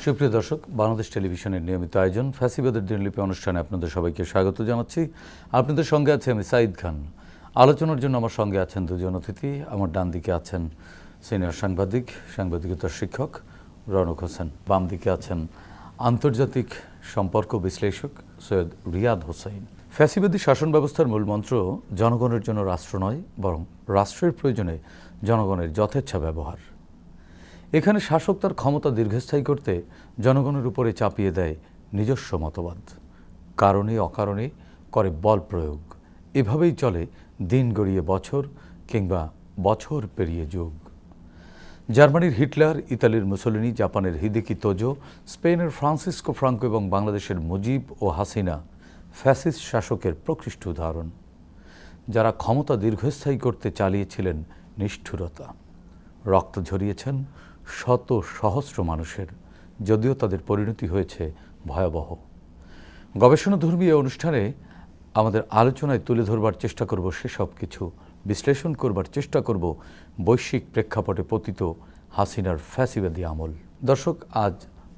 সুপ্রিয় দর্শক, বাংলাদেশ টেলিভিশনের নিয়মিত আয়োজন ফ্যাসিবাদের দিনলিপি অনুষ্ঠানে আপনাদের সবাইকে স্বাগত জানাচ্ছি। আপনাদের সঙ্গে আছে আমি সাঈদ খান। আলোচনার জন্য আমার সঙ্গে আছেন দুজন অতিথি। আমার ডান দিকে আছেন সিনিয়র সাংবাদিকতার শিক্ষক রওনক হোসেন, বাম দিকে আছেন আন্তর্জাতিক সম্পর্ক বিশ্লেষক সৈয়দ রিয়াদ হোসেন। ফ্যাসিবাদী শাসন ব্যবস্থার মূল মন্ত্র জনগণের জন্য রাষ্ট্র নয়, বরং রাষ্ট্রের প্রয়োজনে জনগণের যথেচ্ছা ব্যবহার। এখানে শাসক তার ক্ষমতা দীর্ঘস্থায়ী করতে জনগণের উপরে চাপিয়ে দেয় নিজস্ব মতবাদ, কারণে অকারণে করে বল প্রয়োগ। এভাবেই চলে দিন গড়িয়ে বছর, কিংবা বছর পেরিয়ে যুগ। জার্মানির হিটলার, ইতালির মুসোলিনি, জাপানের হিদেকি তোজো, স্পেনের ফ্রান্সিসকো ফ্রাঙ্কো এবং বাংলাদেশের মুজিব ও হাসিনা ফ্যাসিস্ট শাসকের প্রকৃষ্ট উদাহরণ, যারা ক্ষমতা দীর্ঘস্থায়ী করতে চালিয়েছিলেন নিষ্ঠুরতা। রক্ত ঝরিয়েছেন শত সহস্র মানুষের, যদিও তাদের পরিণতি হয়েছে ভয়াবহ। গবেষণাধর্মী এই অনুষ্ঠানে আমাদের আলোচনায় তুলে ধরবার চেষ্টা করব সেসব কিছু, বিশ্লেষণ করবার চেষ্টা করব বৈশ্বিক প্রেক্ষাপটে পতিত হাসিনার ফ্যাসিবাদী আমল। দর্শক, আজ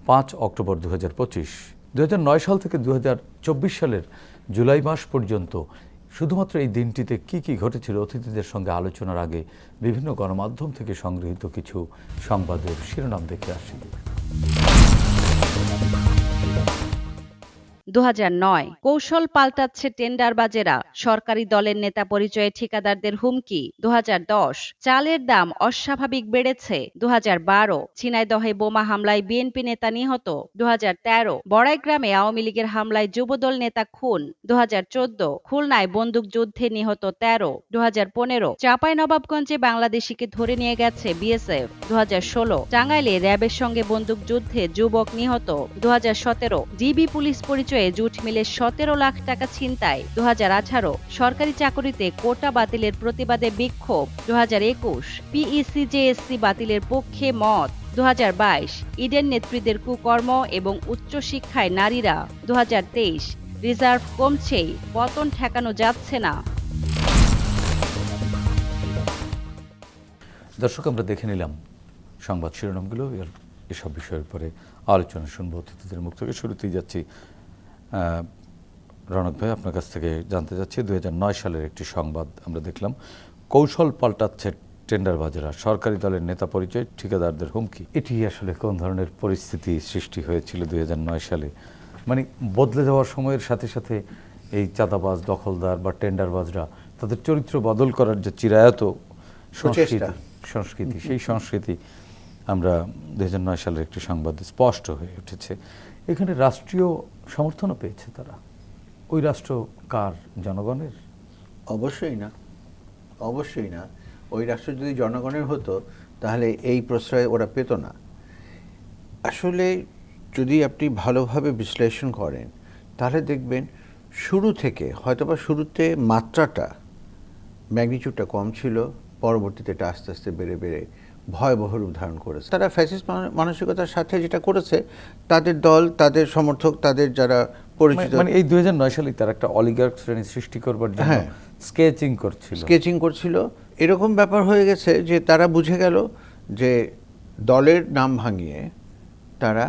5 অক্টোবর 2025। 2009 সাল থেকে 2024 সালের জুলাই মাস পর্যন্ত শুধুমাত্র এই দিনটিতে কি কি ঘটেছিল, অতিথিদের সঙ্গে আলোচনার আগে বিভিন্ন গণমাধ্যম থেকে সংগৃহীত কিছু সংবাদের শিরোনাম দেখে আসি। 2009 কৌশল পাল্টাচ্ছে টেন্ডারবাজেরা, সরকারি দলের নেতা পরিচয়ে ঠিকাদারদের হুমকি। 2010 চালের দাম অস্বাভাবিক বেড়েছে। 2012 ঝিনাইদহে বোমা হামলায় বিএনপি নেতা নিহত। 2013 বড়াইগ্রামে আওয়ামী লীগের হামলায় যুবদল নেতা খুন। 2014 খুলনায় বন্দুকযুদ্ধে নিহত 13। 2015 চাঁপাইনবাবগঞ্জে বাংলাদেশিকে ধরে নিয়ে গেছে বিএসএফ। 2016 টাঙ্গাইলে র্যাবের সঙ্গে বন্দুকযুদ্ধে যুবক নিহত। 2017 ডিবি পুলিশ পরিচয়ে জুট মিলে 17 লাখ টাকা ছিনতাই। 2018 সরকারি চাকরিতে কোটা বাতিলের প্রতিবাদে বিক্ষোভ। 2021 পিইসি-জেএসসি বাতিলের পক্ষে মত। 2022 ইডেন নেত্রীদের কুকর্ম এবং উচ্চশিক্ষায় নারীরা। 2023 রিজার্ভ কমছেই, পতন ঠেকানো যাচ্ছে না। দর্শক, আমরা দেখে নিলাম সংবাদ শিরোনামগুলো। এসব বিষয়ের উপরে আলোচনা শুনবো অতিথিদের মুখ থেকে। শুরুতেই যাচ্ছি রওনক ভাই, আপনার কাছ থেকে জানতে চাচ্ছি 2009 সালের একটি সংবাদ আমরা দেখলাম, কৌশল পাল্টাচ্ছে টেন্ডারবাজেরা, সরকারি দলের নেতা পরিচয় ঠিকাদারদের হুমকি। এটি আসলে কোন ধরনের পরিস্থিতি সৃষ্টি হয়েছিল 2009 সালে? মানে বদলে যাওয়ার সময়ের সাথে সাথে এই চাঁদাবাজ, দখলদার বা টেন্ডারবাজরা তাদের চরিত্র বদল করার যে চিরায়ত সংস্কৃতি, সেই সংস্কৃতি আমরা 2009 সালের একটি সংবাদে স্পষ্ট হয়ে উঠেছে। এখানে রাষ্ট্রীয় সমর্থনও পেয়েছে তারা। ওই রাষ্ট্র কার? জনগণের? অবশ্যই না, অবশ্যই না। ওই রাষ্ট্র যদি জনগণের হতো তাহলে এই প্রশ্রয় ওরা পেত না। আসলে যদি আপনি ভালোভাবে বিশ্লেষণ করেন তাহলে দেখবেন শুরু থেকে, হয়তোবা শুরুতে মাত্রাটা, ম্যাগনিটিউডটা কম ছিল, পরবর্তীতে এটা আস্তে আস্তে বেড়ে বেড়ে ভয়াবহ রূপ ধারণ করেছে। তারা ফ্যাসিস্ট মানসিকতার সাথে যেটা করেছে, তাদের দল, তাদের সমর্থক, তাদের যারা পরিচিত, মানে এই 2009 সালে তারা একটা অলিগার্ক শ্রেণী সৃষ্টি করবার জন্য স্কেচিং করছিল। এরকম ব্যাপার হয়ে গেছে যে তারা বুঝে গেল যে দলের নাম ভাঙিয়ে তারা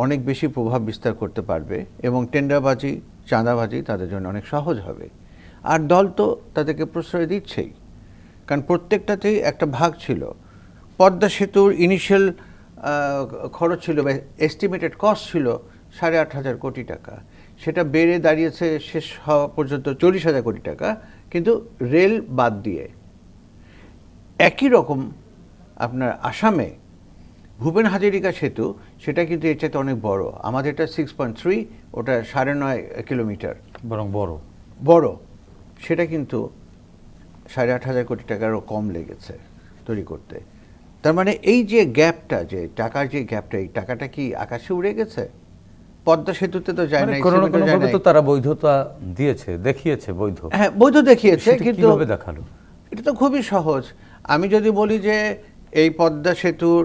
অনেক বেশি প্রভাব বিস্তার করতে পারবে এবং টেন্ডারবাজি, চাঁদাবাজি তাদের জন্য অনেক সহজ হবে। আর দল তো তাদেরকে প্রশ্রয় দিচ্ছেই, কারণ প্রত্যেকটাতেই একটা ভাগ ছিল। পদ্মা সেতুর ইনিশিয়াল খরচ ছিল, এস্টিমেটেড কস্ট ছিল 8,500 কোটি টাকা। সেটা বেড়ে দাঁড়িয়েছে শেষ হওয়া পর্যন্ত 40,000 কোটি টাকা, কিন্তু রেল বাদ দিয়ে। একই রকম আপনার আসামে ভূপেন হাজারিকা সেতু, সেটা কিন্তু এর চাইতে অনেক বড়। আমাদের এটা 6.3, ওটা 9.5 কিলোমিটার, বরং বড়। সেটা কিন্তু 8,500 কোটি টাকারও কম লেগেছে তৈরি করতে। তার মানে এই যে গ্যাপটা, যে টাকার যে গ্যাপটা, এই টাকাটা কি আকাশে উড়ে গেছে? পদ্মা সেতুতে তো যায় না, তো তারা বৈধতা দিয়েছে, দেখিয়েছে বৈধ। হ্যাঁ, বৈধ দেখিয়েছে, কিন্তু কিভাবে দেখালো? এটা তো খুবই সহজ। আমি যদি বলি যে এই পদ্মা সেতুর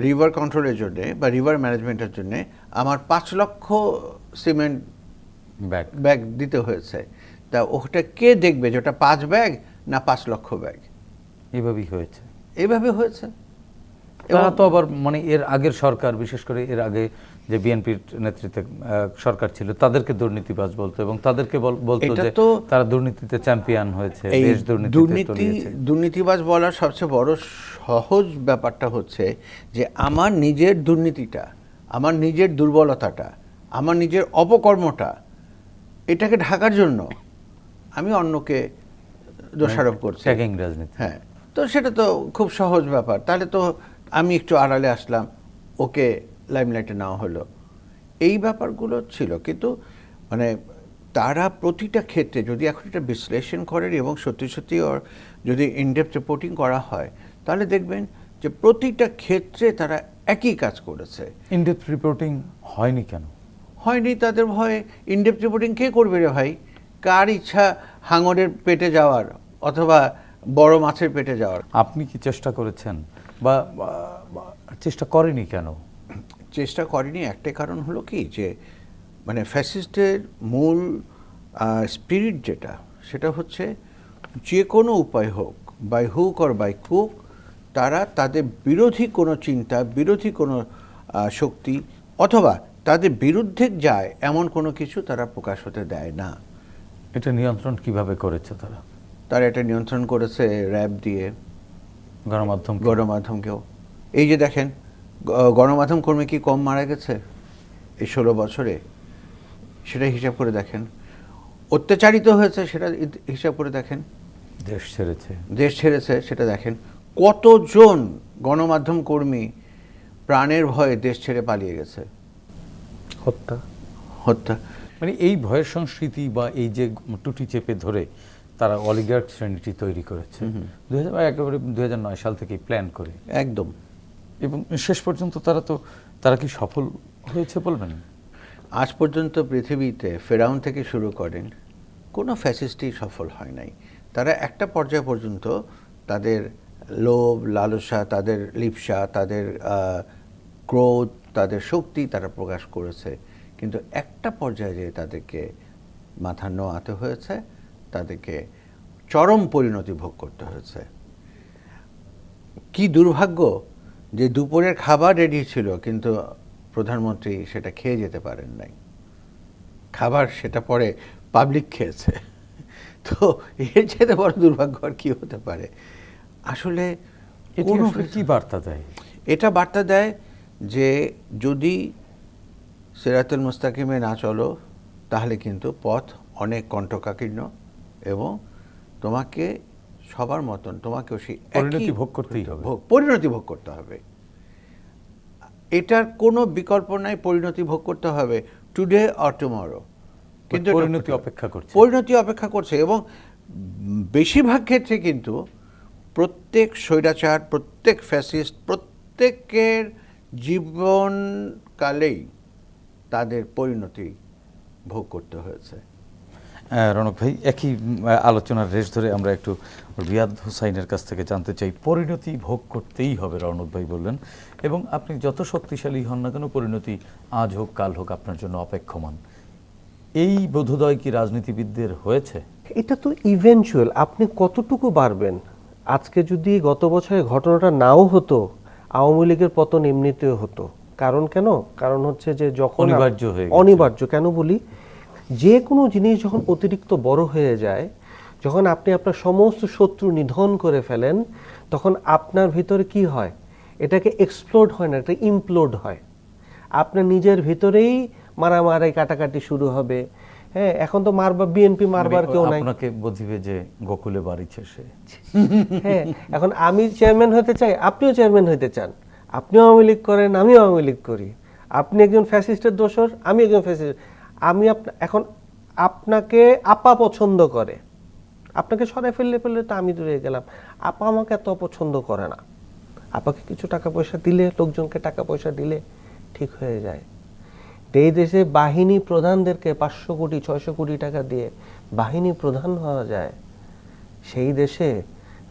রিভার কন্ট্রোলের জন্য বা রিভার ম্যানেজমেন্টের জন্য আমার 5 লক্ষ সিমেন্ট ব্যাগ দিতে হয়েছে, তা ওটা কে দেখবে যে ওটা 5 ব্যাগ না 5 লক্ষ ব্যাগ? এভাবেই হয়েছে, এইভাবে হয়েছে। তারা তো আবার মানে এর আগের সরকার, বিশেষ করে এর আগে যে বিএনপির নেতৃত্বে সরকার ছিল, তাদেরকে দুর্নীতিবাজ বলতো এবং তাদেরকে বলতো এটা যে তো তারা দুর্নীতিতে চ্যাম্পিয়ন হয়েছে, এই দেশ দুর্নীতিতে তলিয়েছে। দুর্নীতিবাজ বলার সবচেয়ে বড় সহজ ব্যাপারটা হচ্ছে যে আমার নিজের দুর্নীতিটা, আমার নিজের দুর্বলতাটা, আমার নিজের অপকর্মটা, এটাকে ঢাকার জন্য আমি অন্যকে দোষারোপ করছি। ট্যাগিং রাজনীতি। হ্যাঁ, তো সেটা তো খুব সহজ ব্যাপার। তাহলে তো আমি একটু আড়ালে আসলাম, ওকে লাইমলাইটে নেওয়া হলো, এই ব্যাপারগুলো ছিল। কিন্তু মানে তারা প্রতিটা ক্ষেত্রে যদি এখন এটা বিশ্লেষণ করেন এবং সত্যি সত্যি ওর যদি ইনডেপথ রিপোর্টিং করা হয়, তাহলে দেখবেন যে প্রতিটা ক্ষেত্রে তারা একই কাজ করেছে। ইনডেপথ রিপোর্টিং হয়নি কেন? হয়নি তাদের ভয়ে। ইনডেপথ রিপোর্টিং কে করবে রে ভাই? কার ইচ্ছা হাঙরের পেটে যাওয়ার অথবা বড় মাছের পেটে যাওয়ার? আপনি কি চেষ্টা করেছেন বা চেষ্টা করেনি কেন? চেষ্টা করেনি একটাই কারণ হলো কি, যে মানে ফ্যাসিস্টের মূল স্পিরিট যেটা, সেটা হচ্ছে যে কোনো উপায় হোক, বাই হুক অর বাই কুক, তারা তাদের বিরোধী কোনো চিন্তা, বিরোধী কোনো শক্তি অথবা তাদের বিরুদ্ধে যায় এমন কোনো কিছু তারা প্রকাশ হতে দেয় না। এটা নিয়ন্ত্রণ কিভাবে করেছে তারা? তারা এটা নিয়ন্ত্রণ করেছে র্যাব দিয়ে, গণমাধ্যমকেও। এই যে দেখেন, গণমাধ্যম কর্মী কি কম মারা গেছে এই 16 বছরে? সেটা হিসাব করে দেখেন। অত্যাচারিত হয়েছে সেটা হিসাব করে দেখেন। দেশ ছেড়েছে সেটা দেখেন। কতজন গণমাধ্যম কর্মী প্রাণের ভয়ে দেশ ছেড়ে পালিয়ে গেছে? হত্যা। মানে এই ভয়ের সংস্কৃতি বা এই যে টুটি চেপে ধরে তারা অলিগার্ক শ্রেণীটি তৈরি করেছে একেবারে 2009 সাল থেকেই প্ল্যান করে, একদম। এবং শেষ পর্যন্ত তারা কি সফল হয়েছে বলবেন? আজ পর্যন্ত পৃথিবীতে ফেরাউন থেকে শুরু করেন কোনো ফ্যাসিস্টই সফল হয় নাই। তারা একটা পর্যায় পর্যন্ত তাদের লোভ, লালসা, তাদের লিপ্সা, তাদের ক্রোধ, তাদের শক্তি তারা প্রকাশ করেছে, কিন্তু একটা পর্যায়ে যে তাদেরকে মাথা নোয়াতে হয়েছে, তাদেরকে চরম পরিণতি ভোগ করতে হয়েছে। কি দুর্ভাগ্য যে দুপুরের খাবার রেডি ছিল কিন্তু প্রধানমন্ত্রী সেটা খেয়ে যেতে পারেন নাই। খাবার সেটা পরে পাবলিক খেয়েছে। তো এর চেয়ে বড় দুর্ভাগ্য আর কি হতে পারে? আসলে কি বার্তা দেয়? এটা বার্তা দেয় যে যদি সিরাতুল মুস্তাকিমে না চলো, তাহলে কিন্তু পথ অনেক কণ্টকাকীর্ণ এবং তোমাকে সবার মতন তোমাকেও সেই পরিণতি ভোগ করতেই হবে। পরিণতি ভোগ করতে হবে। এটার কোনো বিকল্প নাই, পরিণতি ভোগ করতে হবে, টুডে অর টুমরো। কিন্তু পরিণতি অপেক্ষা করছে এবং বেশিরভাগ ক্ষেত্রে কিন্তু প্রত্যেক স্বৈরাচার, প্রত্যেক ফ্যাসিস্ট, প্রত্যেকের জীবনকালেই তাদের পরিণতি ভোগ করতে হয়েছে। রনক ভাই, একই আলোচনার রেশ ধরে আমরা একটু রিয়াদ হোসাইনের কাছ থেকে জানতে চাই। পরিণতি ভোগ করতেই হবে, রনক ভাই বললেন, এবং আপনি যত শক্তিশালী হন না কেন, পরিণতি আজ হোক কাল হোক আপনার জন্য অপেক্ষমান। এই বোধোদয় কি রাজনীতিবিদদের হয়েছে? এটা তো ইভেনচুয়াল, আপনি কতটুকু পারবেন। আজকে যদি গত বছরের ঘটনাটা নাও হতো, আওয়ামী লীগের পতন এমনিতেও হতো। কারণ হচ্ছে যে যখন অনিবার্য কেন বলি, যে কোনো জিনিস যখন অতিরিক্ত বড় হয়ে যায়, যখন আপনি আপনার সমস্ত শত্রু নিধন করে ফেলেন, তখন আপনার ভিতরে কি হয়? এটাকে এক্সপ্লোড হয় না, এটা ইমপ্লোড হয়। আপনার নিজের ভিতরেই মারামারি কাটাকাটি শুরু হবে। হ্যাঁ, এখন তো বিএনপি মারবার কেউ নাই। আপনাকে বুঝিবে যে গোকুলে বাড়িছে সে। হ্যাঁ, এখন আমি চেয়ারম্যান হতে চাই, আপনিও চেয়ারম্যান হতে চান, আপনিও আওয়ামী লীগ করেন, আমিও আওয়ামী লীগ করি। আপনি একজন ফ্যাসিস্টের দোসর, আমি একজন ফ্যাসিস্ট। এখন আপনাকে আপা পছন্দ করে, আপনাকে সরাই ফেললে তো আমি দূরে গেলাম। আপা আমাকে এত অপছন্দ করে না। আপাকে কিছু টাকা পয়সা দিলে, লোকজনকে টাকা পয়সা দিলে ঠিক হয়ে যায়। এই দেশে বাহিনী প্রধানদেরকে 500 কোটি 600 কোটি টাকা দিয়ে বাহিনী প্রধান হওয়া যায়, সেই দেশে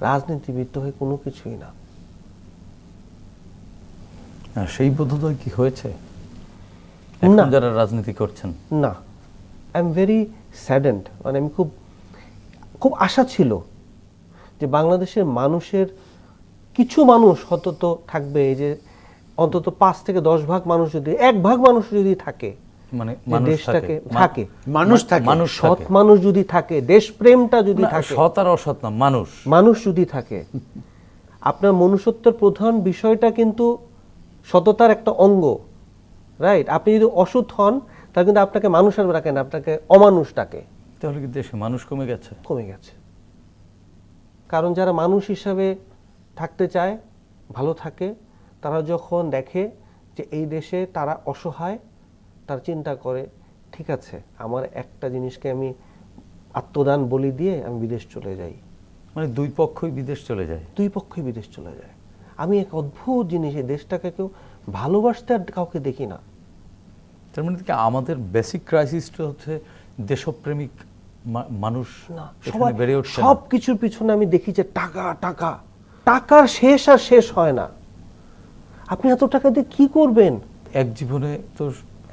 রাজনীতিবিদ হয়ে কোনো কিছুই না। সেই বোধোদয় কি হয়েছে যারা রাজনীতি করছেন? না, আই এম ভেরি স্যাডেন্ড। মানে আমি খুব আশা ছিল যে বাংলাদেশের মানুষের কিছু মানুষ অন্তত থাকবে, এই যে অন্তত 5 থেকে 10 ভাগ মানুষ যদি, 1 ভাগ মানুষ যদি থাকে, মানে যে মানুষ দেশটাকে থাকে মানুষ থাকে, মানুষ সৎ থাকে। মানুষ যদি থাকে, দেশপ্রেমটা যদি না, থাকে, সৎ আর অসৎ না, মানুষ মানুষ যদি থাকে, আপনার মনুষ্যত্বের প্রধান বিষয়টা কিন্তু সততার একটা অঙ্গ, রাইট? আপনি যদি অসৎ হন তাহলে কিন্তু আপনাকে মানুষ আর রাখেন, আপনাকে অমানুষ ডাকে। তাহলে কি দেশে মানুষ কমে গেছে? কমে গেছে। কারণ যারা মানুষ হিসাবে থাকতে চায়, ভালো থাকে, তারা যখন দেখে যে এই দেশে তারা অসহায়, তারা চিন্তা করে ঠিক আছে, আমার একটা জিনিসকে আমি আত্মদান বলি দিয়ে আমি বিদেশ চলে যাই। মানে দুই পক্ষই বিদেশ চলে যায়। দুই পক্ষই বিদেশ চলে যায়। আমি এক অদ্ভুত জিনিস, এই দেশটাকে কেউ ভালোবাসতে আর কাউকে দেখি না। তার মানে কি আমাদের বেসিক ক্রাইসিসটা হচ্ছে দেশপ্রেমিক মানুষ না, এখানে সবাই বেড়ে উঠছে না। সব কিছুর পিছনে আমি দেখি যে টাকা টাকা, টাকার শেষ আর শেষ হয় না। আপনি এত টাকা দিয়ে কি করবেন? এক জীবনে তো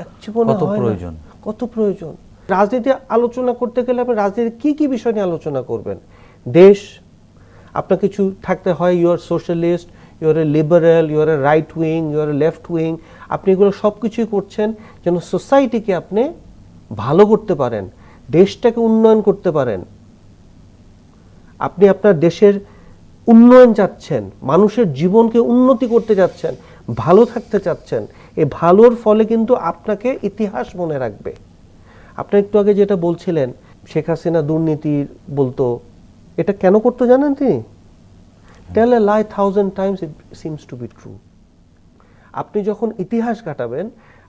এক জীবনে কত হয় না। প্রয়োজন। কত প্রয়োজন। রাজনীতি আলোচনা করতে গেলে আপনি রাজনীতি কি কি বিষয় নিয়ে আলোচনা করবেন? দেশ, আপনার কিছু থাকতে হয়, you are socialist, you are a liberal, you are a right wing, you are a left wing. আপনি এগুলো সব কিছুই করছেন যেন সোসাইটিকে আপনি ভালো করতে পারেন, দেশটাকে উন্নয়ন করতে পারেন। আপনি আপনার দেশের উন্নয়ন চাচ্ছেন, মানুষের জীবনকে উন্নতি করতে যাচ্ছেন, ভালো থাকতে চাচ্ছেন। এই ভালোর ফলে কিন্তু আপনাকে ইতিহাস মনে রাখবে। আপনি একটু আগে যেটা বলছিলেন, শেখ হাসিনা দুর্নীতি বলতো, এটা কেন করতো জানেন তিনি? টেল এ লাই 1000 times it seems to be true. আপনি যখন ইতিহাস কাটাবেন,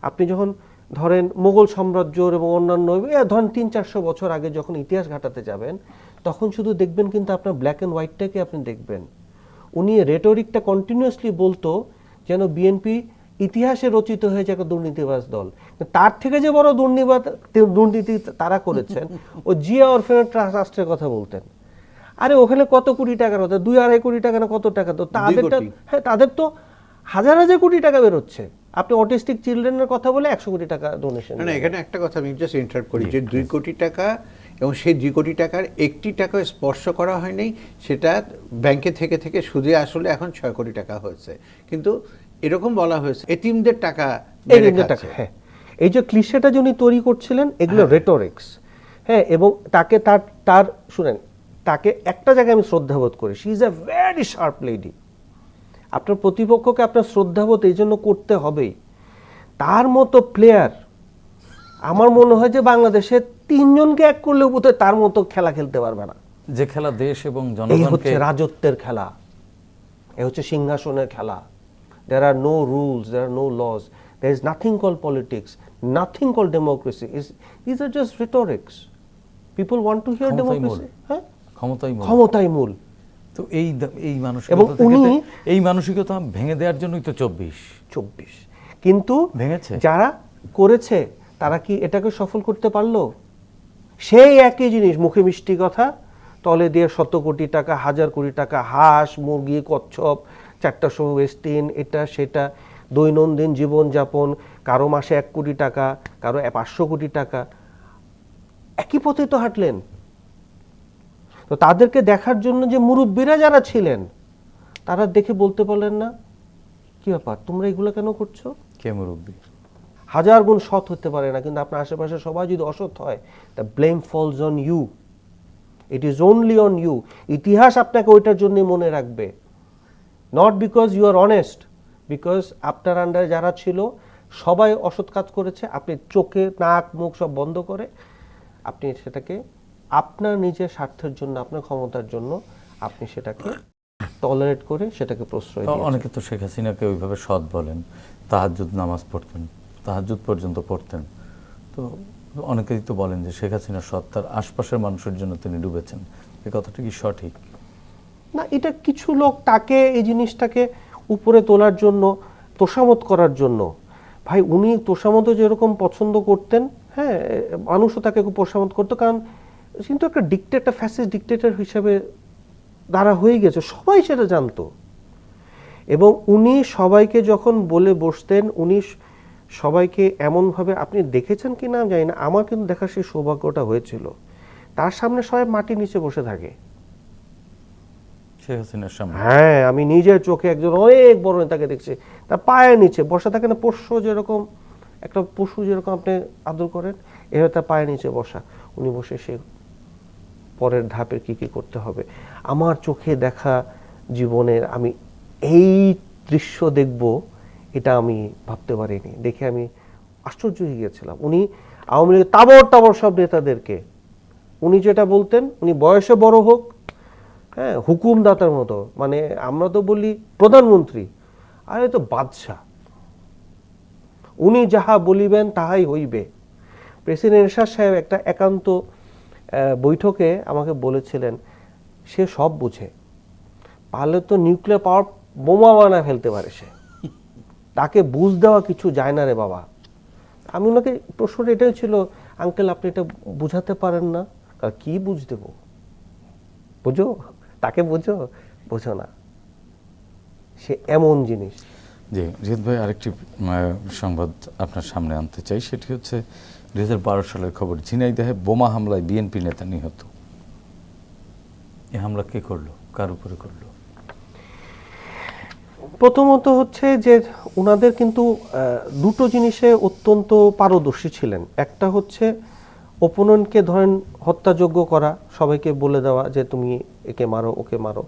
আপনি যখন ধরেন মোগল সাম্রাজ্যর এবং অন্যান্য ধরেন 300-400 বছর আগে যখন ইতিহাস ঘাটাতে যাবেন, তখন শুধু দেখবেন কিন্তু আপনার ব্ল্যাক অ্যান্ড হোয়াইটটাকে আপনি দেখবেন। উনি রেটোরিকটা কন্টিনিউয়াসলি বলতো যেন বিএনপি ইতিহাসে রচিত হয়েছে একটা দুর্নীতিবাজ দল। তার থেকে যে বড় দুর্নীতি তারা করেছেন, ও জিয়া অরফেনেজ ট্রাস্টের কথা বলতেন। আরে ওখানে কত কোটি টাকার কথা, 2-2.5 কোটি টাকা না কত টাকা, তো তাদেরটা, হ্যাঁ তাদের তো হাজার হাজার কোটি টাকা বেরোচ্ছে। আপনি অটিস্টিক চিলড্রেনের কথা বলে 100 কোটি টাকা ডোনেশন। না, এখানে একটা কথা আমি জাস্ট ইন্টারাপ্ট করি, যে 2 কোটি টাকা এবং সেই 2 কোটি টাকার 1টি টাকা স্পর্শ করা হয়নি, সেটা ব্যাংকে থেকে থেকে সুদে আসলে এখন 6 কোটি টাকা হয়েছে। কিন্তু এরকম বলা হয়েছে এতিমদের টাকা মেরে খাচ্ছে। হ্যাঁ, এই যে ক্লিশেটা যে উনি তৈরি করছিলেন, এগুলো রেটোরিক্স। হ্যাঁ, এবং তাকে তার শুনেন, তাকে একটা জায়গায় আমি শ্রদ্ধাবোধ করি, she is a very sharp lady. আপনার প্রতিপক্ষকে আপনার শ্রদ্ধাবোধ এই জন্য করতে হবেই। তার মতো প্লেয়ার আমার মনে হয় যে বাংলাদেশে 3 জনকে এক করলেও বোধহয় তার মতো খেলা খেলতে পারবে না। যে খেলা দেশ এবং এই জনগণকে, হচ্ছে রাজত্বের খেলা, এই হচ্ছে সিংহাসনের খেলা। There are no rules, there are no laws, there is nothing called politics, nothing called democracy. These are just rhetorics. People want to hear ক্ষমতাই মূল। democracy. হ্যাঁ, ক্ষমতাই মূল। তো এই এবং মানসিকতা উনি এই মানসিকতা ভেঙে দেওয়ার জন্যই তো 24 কিন্তু ভেঙেছে। যারা করেছে তারা কি এটাকে সফল করতে পারলো? সেই একই জিনিস, মুখে মিষ্টি কথা, তলে দিয়ে 100 কোটি টাকা, 1000 কোটি টাকা, হাঁস মুরগি কচ্ছপ, 4টা শো ওয়েস্টিন, এটা সেটা, দৈনন্দিন জীবনযাপন, কারো মাসে 1 কোটি টাকা, কারো 500 কোটি টাকা, একই পথে তো হাঁটলেন। তো তাদেরকে দেখার জন্য যে মুরব্বীরা যারা ছিলেন, তারা দেখে বলতে পারলেন না কি ব্যাপার, তোমরা এগুলো কেন করছো? কে মুরব্বী? 1000 গুণ সৎ হতে পারে না, কিন্তু আপনার আশেপাশে সবাই যদি অসৎ হয়, the blame falls on you, it is only on you. ইতিহাস আপনাকে ওইটার জন্যই মনে রাখবে, not because you are honest, because আপনার আন্ডারে যারা ছিল সবাই অসৎ কাজ করেছে। আপনি চোখে নাক মুখ সব বন্ধ করে আপনি সেটাকে আপনার নিজের স্বার্থের জন্য, আপনার ক্ষমতার জন্য আপনি সেটাকে টলারেট করে সেটাকে প্রশ্রয় দিয়েছেন। অনেকে তো শেখ হাসিনাকে ওইভাবে সৎ বলেন, তাহাজ্জুদ নামাজ পড়তেন, তাহাজ্জুদ পর্যন্ত পড়তেন। তো অনেকেই তো বলেন যে শেখ হাসিনা সৎ, তার আশপাশের মানুষের জন্য তিনি ডুবেছেন। এই কথাটা কি সঠিক? না, এটা কিছু লোক তাকে এই জিনিসটাকে উপরে তোলার জন্য, তোষামত করার জন্য, ভাই উনি তোষামত যেরকম পছন্দ করতেন, হ্যাঁ মানুষও তাকে খুব তোষামত করতো, কারণ কিন্তু একটা ডিক্টেটর, ফ্যাসিস্ট ডিক্টেটর হিসেবে দ্বারা হয়ে গেছে, সবাই সেটা জানতো। এবং উনি সবাইকে যখন বলে বসতেন, উনি সবাইকে এমনভাবে, আপনি দেখেছেন কি না জানি না, আমার কিন্তু দেখার সেই সৌভাগ্যটা হয়েছিল, তার সামনে সবাই মাটির নিচে বসে থাকে। শেখ হাসিনার সামনে? হ্যাঁ, আমি নিজের চোখে একজন অনেক বড় নেতাকে দেখছি, তার পায়ের নিচে বসা থাকে না, পোষ্য যেরকম, একটা পশু যেরকম আপনি আদর করেন, এভাবে তার পায়ের নিচে বসা, উনি বসে সে পরের ধাপের কি কি করতে হবে। আমার চোখে দেখা জীবনের আমি এই দৃশ্য দেখব এটা আমি ভাবতে পারিনি। দেখে আমি আশ্চর্য হয়ে গিয়েছিলাম। উনি আওয়ামী লীগের তাবড় তাবড় সব নেতাদেরকে উনি যেটা বলতেন, উনি বয়সে বড় হোক, হ্যাঁ, হুকুমদাতার মতো, মানে আমরা তো বলি প্রধানমন্ত্রী, আর তো বাদশাহ, উনি যাহা বলিবেন তাহাই হইবে। প্রেসিডেন্ট এরশাদ সাহেব একটা একান্ত বৈঠকে আমাকে বলেছিলেন, সে সব বুঝে, পারলে তো নিউক্লিয়ার পাওয়ার বোমা বানায় ফেলতে পারে সে, তাকে বুঝ দেওয়া কিছু যায় না রে বাবা। আমি ওনাকে প্রশ্নটা এটাই ছিল, আঙ্কেল আপনি এটা বুঝাতে পারেন না? কি বুঝ দেব, বুঝো তাকে, বুঝো বুঝো না, সে এমন জিনিস। জি জিৎ ভাই, আরেকটি সংবাদ আপনার সামনে আনতে চাই, সেটি হচ্ছে 2012 সালের খবর, ঝিনাইদহে বোমা হামলায় বিএনপি নেতা নিহত। এই হামলা কে করলো, কার উপরে করলো? প্রথমত হচ্ছে যে ওনাদের কিন্তু দুটো জিনিসে অত্যন্ত পারদর্শী ছিলেন। একটা হচ্ছে ওপোনেন্টকে ধরেন হত্যাযোগ্য করা, সবাইকে বলে দেওয়া যে তুমি একে মারো ওকে মারো।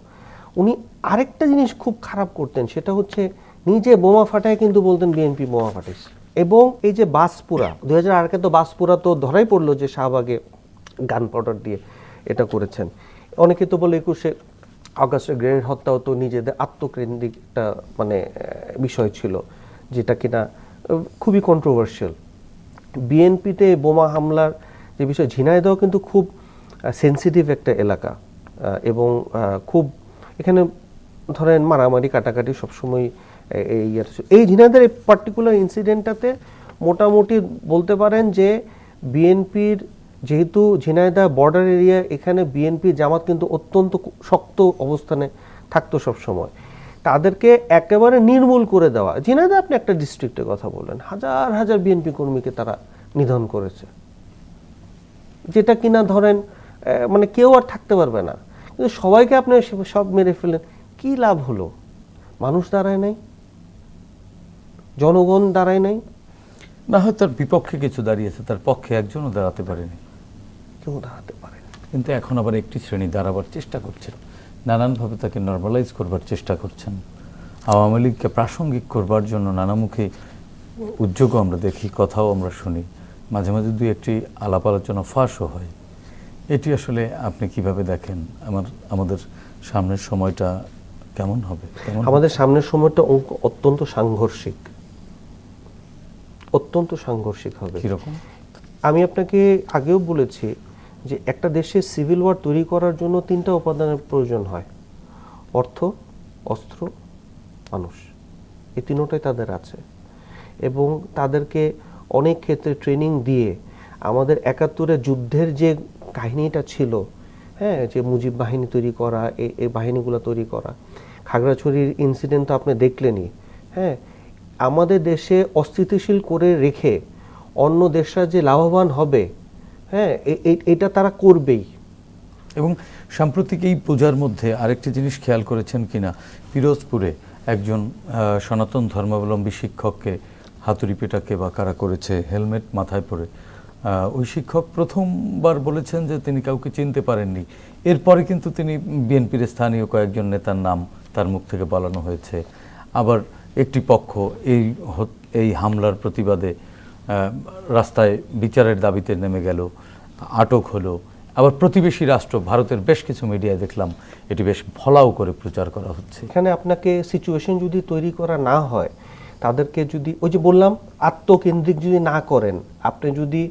উনি আরেকটা জিনিস খুব খারাপ করতেন, সেটা হচ্ছে নিজে বোমা ফাটায় কিন্তু বলতেন বিএনপি বোমা ফাটাইছে। এবং এই যে বাসপুরা 2008-এ তো বাসপুরা তো ধরাই পড়লো যে শাহবাগে গান পাউডার দিয়ে এটা করেছেন। অনেকে তো বলে 21শে আগস্টের গ্রেনেড হত্যাও তো নিজেদের আত্মকেন্দ্রিক একটা মানে বিষয় ছিল, যেটা কিনা খুবই কন্ট্রোভার্সিয়াল। বিএনপিতে বোমা হামলার যে বিষয়, ঝিনাইদহ কিন্তু খুব সেন্সিটিভ একটা এলাকা, এবং খুব এখানে ধরেন মারামারি কাটাকাটি সবসময় এই ঝিনাইদহের এই পার্টিকুলার ইনসিডেন্টটাতে মোটামুটি বলতে পারেন যে বিএনপির, যেহেতু ঝিনাইদহ বর্ডার এরিয়া, এখানে বিএনপি জামাত কিন্তু অত্যন্ত শক্ত অবস্থানে থাকতো সবসময়, তাদেরকে একেবারে নির্মূল করে দেওয়া। ঝিনাইদহ আপনি একটা ডিস্ট্রিক্টের কথা বললেন, হাজার হাজার বিএনপি কর্মীকে তারা নিধন করেছে, যেটা কিনা ধরেন মানে কেউ আর থাকতে পারবে না। কিন্তু সবাইকে আপনি সব মেরে ফেলেন, কি লাভ হলো? মানুষ দাঁড়ায় নাই, জনগণ দাঁড়ায় নাই, না হয় তার বিপক্ষে কিছু দাঁড়িয়েছে, তার পক্ষে একজনও দাঁড়াতে পারেনি, কেউ দাঁড়াতে পারে না। কিন্তু এখন আবার একটি শ্রেণী দাঁড়াবার চেষ্টা করছেন, নানানভাবে তাকে নর্মালাইজ করবার চেষ্টা করছেন, আওয়ামী লীগকে প্রাসঙ্গিক করবার জন্য নানামুখী উদ্যোগও আমরা দেখি, কথাও আমরা শুনি, মাঝে মাঝে দুই একটি আলাপ আলোচনা ফাঁসও হয়। এটি আসলে আপনি কিভাবে দেখেন? আমাদের সামনের সময়টা কেমন হবে? আমাদের সামনের সময়টা অত্যন্ত সাংঘর্ষিক, অত্যন্ত সাংঘর্ষিক হবে। কিরকম? আমি আপনাকে আগেও বলেছি যে একটা দেশে সিভিল ওয়ার তৈরি করার জন্য 3টা উপাদানের প্রয়োজন হয়, অর্থ, অস্ত্র, মানুষ। এই তিনটাই তাদের আছে, এবং তাদেরকে অনেক ক্ষেত্রে ট্রেনিং দিয়ে আমাদের 71-এর যুদ্ধের যে কাহিনীটা ছিল, হ্যাঁ, যে মুজিব বাহিনী তৈরি করা, এই বাহিনীগুলো তৈরি করা, খাগড়াছড়ির ইনসিডেন্ট তো আপনি দেখলেনই, হ্যাঁ, আমাদের দেশে অস্থিতিশীল করে রেখে অন্য দেশরা যে লাভবান হবে, হ্যাঁ, এটা তারা করবেই। এবং সাম্প্রতিক এই পূজার মধ্যে আরেকটি জিনিস খেয়াল করেছেন কিনা, পিরোজপুরে একজন সনাতন ধর্মাবলম্বী শিক্ষককে হাতুড়ি পেটাকে বা কারা করেছে হেলমেট মাথায় পরে। ওই শিক্ষক প্রথমবার বলেছেন যে তিনি কাউকে চিনতে পারেননি, এরপরে কিন্তু তিনি বিএনপির স্থানীয় কয়েকজন নেতার নাম তার মুখ থেকে বলানো হয়েছে। আবার একটি পক্ষ এই হামলার প্রতিবাদে রাস্তায় বিচারের দাবিতে নেমে গেল, আটক হলো। আবার প্রতিবেশী রাষ্ট্র ভারতের বেশ কিছু মিডিয়ায় দেখলাম এটি বেশ ফলাও করে প্রচার করা হচ্ছে। এখানে আপনাকে সিচুয়েশন যদি তৈরি করা না হয়, তাদেরকে যদি ওই যে বললাম আত্মকেন্দ্রিক যদি না করেন, আপনি যদি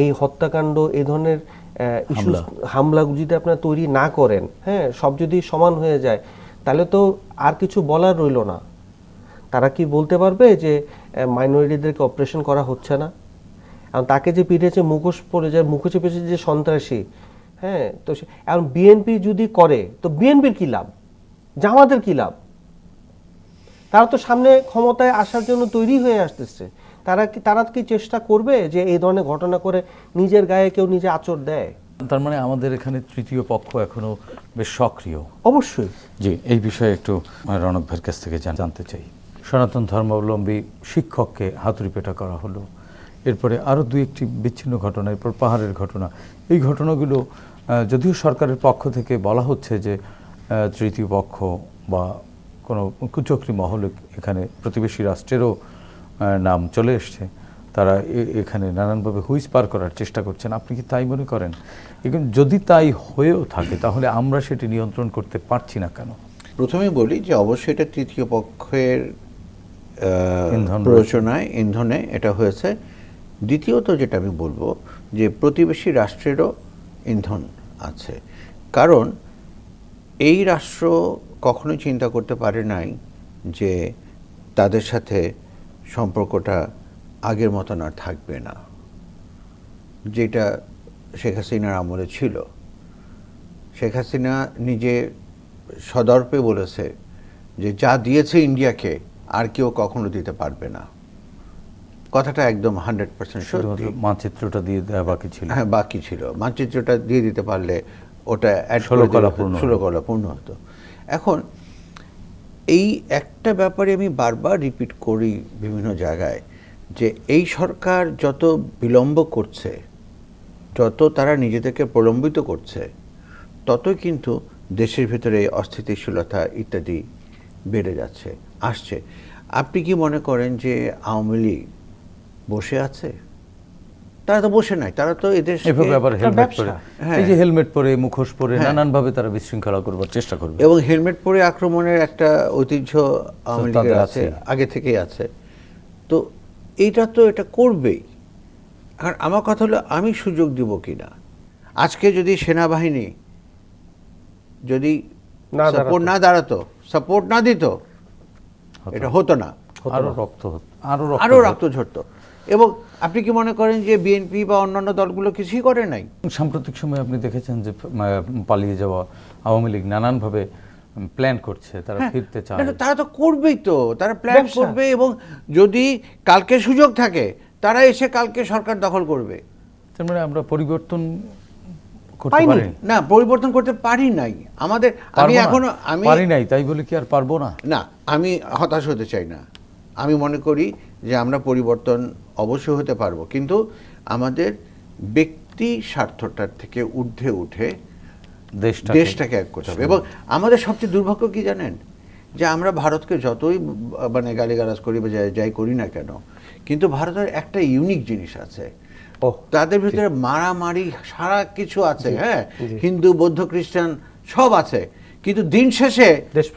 এই হত্যাকাণ্ড, এই ধরনের ইস্যু, হামলা যদি আপনারা তৈরি না করেন, হ্যাঁ, সব যদি সমান হয়ে যায়, তাহলে তো আর কিছু বলার রইল না। তারা কি বলতে পারবে যে মাইনরিটিদেরকে অপারেশন করা হচ্ছে না? এখন তাকে যে পিঠেছে মুখোশ পরে যায়, মুখোশে পেয়েছে যে সন্ত্রাসী, হ্যাঁ, তো এখন বিএনপি যদি করে তো বিএনপির কি লাভ, জামাতের কি লাভ? তারা তো সামনে ক্ষমতায় আসার জন্য তৈরি হয়ে আসতেছে। তারা কি চেষ্টা করবে যে এই ধরনের ঘটনা করে নিজের গায়ে কেউ নিজে আঁচড় দেয়? তার মানে আমাদের এখানে তৃতীয় পক্ষ এখনো বেশ সক্রিয়। অবশ্যই। জি, এই বিষয়ে একটু রণক ভাইয়ের কাছ থেকে জানতে চাই। সনাতন ধর্মাবলম্বী শিক্ষককে হাতুড়ি পেটা করা হলো, এরপরে আরও দুই একটি বিচ্ছিন্ন ঘটনা, এরপর পাহাড়ের ঘটনা। এই ঘটনাগুলো যদিও সরকারের পক্ষ থেকে বলা হচ্ছে যে তৃতীয় পক্ষ বা কোনো কুচক্রী মহল এখানে প্রতিবেশী রাষ্ট্রেরও নাম চলে এসছে, তারা এখানে নানানভাবে হুইস পার করার চেষ্টা করছেন। আপনি কি তাই মনে করেন? এবং যদি তাই হয়েও থাকে তাহলে আমরা সেটি নিয়ন্ত্রণ করতে পারছি না কেন? প্রথমে বলি যে অবশ্যই এটা তৃতীয় পক্ষের ইন্ধন প্ররোচনায়, ইন্ধনে এটা হয়েছে। দ্বিতীয়ত যেটা আমি বলবো যে প্রতিবেশী রাষ্ট্রেরও ইন্ধন আছে, কারণ এই রাষ্ট্র কখনোই চিন্তা করতে পারে নাই যে তাদের সাথে সম্পর্কটা আগের মতন আর থাকবে না, যেটা শেখ হাসিনার আমলে ছিল। শেখ হাসিনা নিজে সদর্পে বলেছে যে যা দিয়েছে ইন্ডিয়াকে আর কেউ কখনো দিতে পারবে না। কথাটা একদম 100% সত্যি। মানচিত্রটা দিয়ে দেওয়া বাকি ছিল। হ্যাঁ, বাকি ছিল। মানচিত্রটা দিয়ে দিতে পারলে ওটা 16 কলা পূর্ণ হতো। এখন এই একটা ব্যাপারে আমি বারবার রিপিট করি বিভিন্ন জায়গায় যে এই সরকার যত বিলম্ব করছে, যত তারা নিজেদেরকে প্রলম্বিত করছে, ততই কিন্তু দেশের ভিতরে অস্থিতিশীলতা ইত্যাদি বেড়ে যাচ্ছে, আসছে। আপনি কি মনে করেন যে আওয়ামী লীগ বসে আছে? তারা তো বসে নাই, তারা তো এদের হেলমেট পরে, এই যে হেলমেট পরে, মুখোশ পরে নানানভাবে তারা বিশৃঙ্খলা করবার চেষ্টা করবে। এবং হেলমেট পরে আক্রমণের একটা ঐতিহ্য আওয়ামী লীগের আছে, আগে থেকেই আছে। তো এটা করবেই। আর আমার কথা হলো, আমি সুযোগ দিব কিনা। আজকে যদি সেনাবাহিনী যদি সাপোর্ট না দাঁড়াতো, সাপোর্ট না দিত, এটা হতো না, আরো রক্ত ঝরতো। এবং আপনি কি মনে করেন যে বিএনপি বা অন্যান্য দলগুলো কিছুই করে নাই? সাম্প্রতিক সময়ে আপনি দেখেছেন যে পালিয়ে যাওয়া আওয়ামী লীগ নানানভাবে প্ল্যান করছে, তারা ফিরতে চায়। তারা তো করবেই, তো তারা প্ল্যান করবে, এবং যদি কালকে সুযোগ থাকে তারা এসে কালকে সরকার দখল করবে। তার মানে আমরা পরিবর্তন করতে পারি না, পরিবর্তন করতে পারি নাই আমাদের। আমি এখনো পারি নাই, তাই বলে কি আর পারবো না? না, আমি হতাশ হতে চাই না। আমি মনে করি যে আমরা পরিবর্তন অবশ্যই হতে পারবো, কিন্তু আমাদের ব্যক্তি স্বার্থটার থেকে ঊর্ধ্বে উঠে দেশটাকে এক করতে হবে। এবং আমাদের সবচেয়ে দুর্ভাগ্য কি জানেন, যে আমরা ভারতকে যতই মানে গালিগালাজ করি বা যাই করি না কেন, কিন্তু ভারতের একটা ইউনিক জিনিস আছে, তাদের ভিতরে মারামারি সারা কিছু আছে। হ্যাঁ, হিন্দু, বৌদ্ধ, খ্রিস্টান সব আছে, কিন্তু দিন শেষে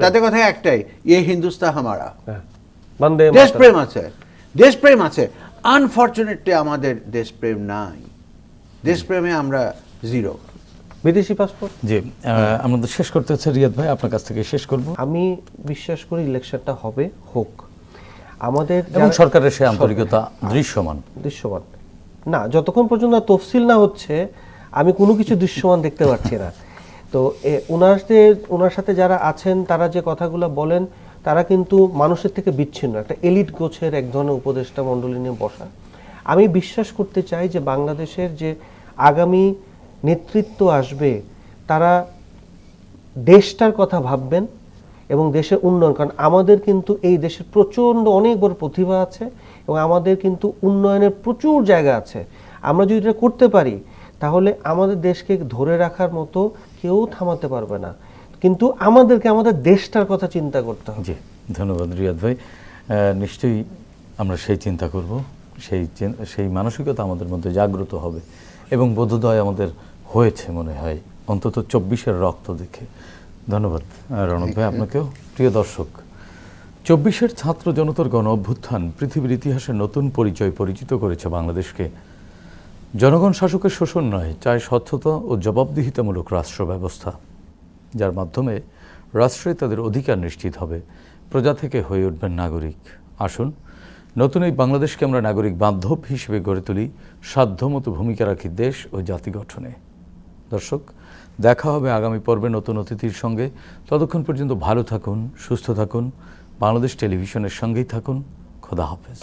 তাদের কথা একটাই, ইয়ে হিন্দুস্তান হামারা। দেশপ্রেম আছে, দেশপ্রেম আছে। আনফরচুনেটলি আমাদের দেশপ্রেম নাই, দেশপ্রেমে আমরা জিরো। বিদেশি পাসপোর্ট। জি, আমাদের শেষ করতে হচ্ছে। রিয়াদ ভাই, আপনার কাছ থেকে শেষ করব। আমি বিশ্বাস করি ইলেকশনটা হবে, হোক। আমাদের এবং সরকারের সে আন্তরিকতা দৃশ্যমান না, যতক্ষণ পর্যন্ত তফসিল না হচ্ছে আমি কোনো কিছু দৃশ্যমান দেখতে পাচ্ছি না। তো ওনার সাথে যারা আছেন, তারা যে কথাগুলো বলেন, তারা কিন্তু মানুষের থেকে বিচ্ছিন্ন, একটা এলিট গোছের এক ধরনের উপদেষ্টা মণ্ডলী নিয়ে বসা। আমি বিশ্বাস করতে চাই যে বাংলাদেশের যে আগামী নেতৃত্ব আসবে, তারা দেশটার কথা ভাববেন এবং দেশের উন্নয়ন। কারণ আমাদের কিন্তু এই দেশের প্রচণ্ড অনেক বড় প্রতিভা আছে এবং আমাদের কিন্তু উন্নয়নের প্রচুর জায়গা আছে। আমরা যদি এটা করতে পারি, তাহলে আমাদের দেশকে ধরে রাখার মতো কেউ থামাতে পারবে না। কিন্তু আমাদেরকে আমাদের দেশটার কথা চিন্তা করতে হবে। জি, ধন্যবাদ রিয়াদ ভাই। নিশ্চয়ই আমরা সেই চিন্তা করব, সেই মানসিকতা আমাদের মধ্যে জাগ্রত হবে এবং বোধোদয় আমাদের হয়েছে মনে হয়, অন্তত 24-এর রক্ত দেখে। ধন্যবাদ রণক ভাই, আপনাকেও। প্রিয় দর্শক, 24-এর ছাত্র জনতার গণ অভ্যুত্থান পৃথিবীর ইতিহাসে নতুন পরিচিত করেছে বাংলাদেশকে। জনগণ শাসকের শোষণ নয়, চায় স্বচ্ছতা ও জবাবদিহিতামূলক রাষ্ট্র ব্যবস্থা, যার মাধ্যমে রাষ্ট্রে তাদের অধিকার নিশ্চিত হবে, প্রজা থেকে হয়ে উঠবেন নাগরিক। আসুন, নতুন এই বাংলাদেশকে আমরা নাগরিক বান্ধব হিসেবে গড়ে তুলি, সাধ্যমতো ভূমিকা রাখি দেশ ও জাতি গঠনে। দর্শক, দেখা হবে আগামী পর্বে নতুন অতিথির সঙ্গে। ততক্ষণ পর্যন্ত ভালো থাকুন, সুস্থ থাকুন, বাংলাদেশ টেলিভিশনের সঙ্গেই থাকুন। খোদা হাফেজ।